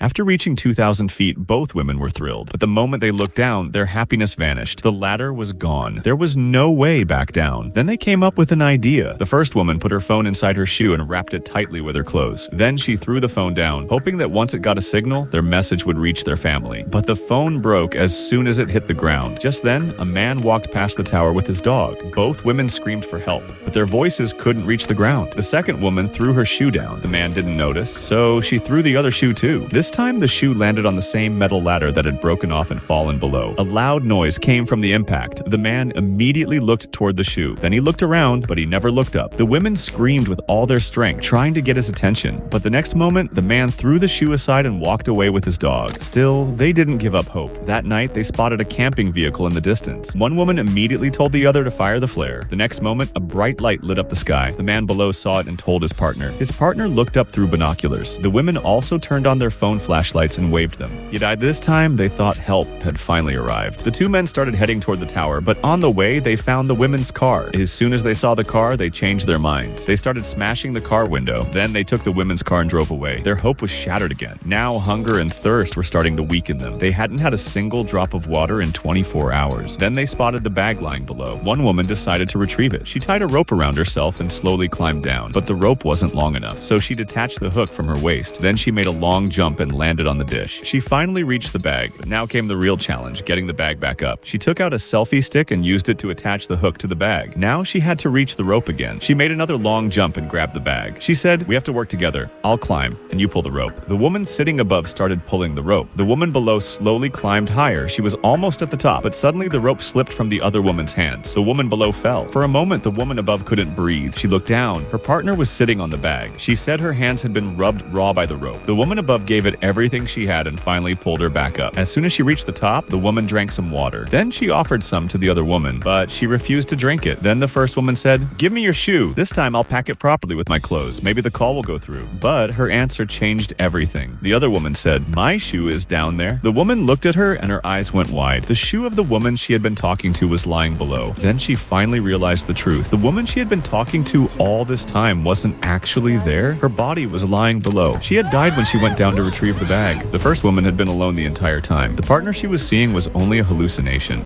After reaching 2,000 feet, both women were thrilled. But the moment they looked down, their happiness vanished. The ladder was gone. There was no way back down. Then they came up with an idea. The first woman put her phone inside her shoe and wrapped it tightly with her clothes. Then she threw the phone down, hoping that once it got a signal, their message would reach their family. But the phone broke as soon as it hit the ground. Just then, a man walked past the tower with his dog. Both women screamed for help, but their voices couldn't reach the ground. The second woman threw her shoe down. The man didn't notice, so she threw the other shoe too. This time, the shoe landed on the same metal ladder that had broken off and fallen below. A loud noise came from the impact. The man immediately looked toward the shoe. Then he looked around, but he never looked up. The women screamed with all their strength, trying to get his attention. But the next moment, the man threw the shoe aside and walked away with his dog. Still, they didn't give up hope. That night, they spotted a camping vehicle in the distance. One woman immediately told the other to fire the flare. The next moment, a bright light lit up the sky. The man below saw it and told his partner. His partner looked up through binoculars. The women also turned on their phone flashlights and waved them. Yet by this time, they thought help had finally arrived. The two men started heading toward the tower, but on the way, they found the women's car. As soon as they saw the car, they changed their minds. They started smashing the car window. Then they took the women's car and drove away. Their hope was shattered again. Now, hunger and thirst were starting to weaken them. They hadn't had a single drop of water in 24 hours. Then they spotted the bag lying below. One woman decided to retrieve it. She tied a rope around herself and slowly climbed down, but the rope wasn't long enough, so she detached the hook from her waist. Then she made a long jump and landed on the dish. She finally reached the bag, but now came the real challenge, getting the bag back up. She took out a selfie stick and used it to attach the hook to the bag. Now she had to reach the rope again. She made another long jump and grabbed the bag. She said, "We have to work together. I'll climb, and you pull the rope." The woman sitting above started pulling the rope. The woman below slowly climbed higher. She was almost at the top, but suddenly the rope slipped from the other woman's hands. The woman below fell. For a moment, the woman above couldn't breathe. She looked down. Her partner was sitting on the bag. She said her hands had been rubbed raw by the rope. The woman above gave it everything she had and finally pulled her back up. As soon as she reached the top, the woman drank some water. Then she offered some to the other woman, but she refused to drink it. Then the first woman said, "Give me your shoe. This time I'll pack it properly with my clothes. Maybe the call will go through." But her answer changed everything. The other woman said, "My shoe is down there." The woman looked at her and her eyes went wide. The shoe of the woman she had been talking to was lying below. Then she finally realized the truth. The woman she had been talking to all this time wasn't actually there. Her body was lying below. She had died when she went down to retrieve the bag. The first woman had been alone the entire time. The partner she was seeing was only a hallucination.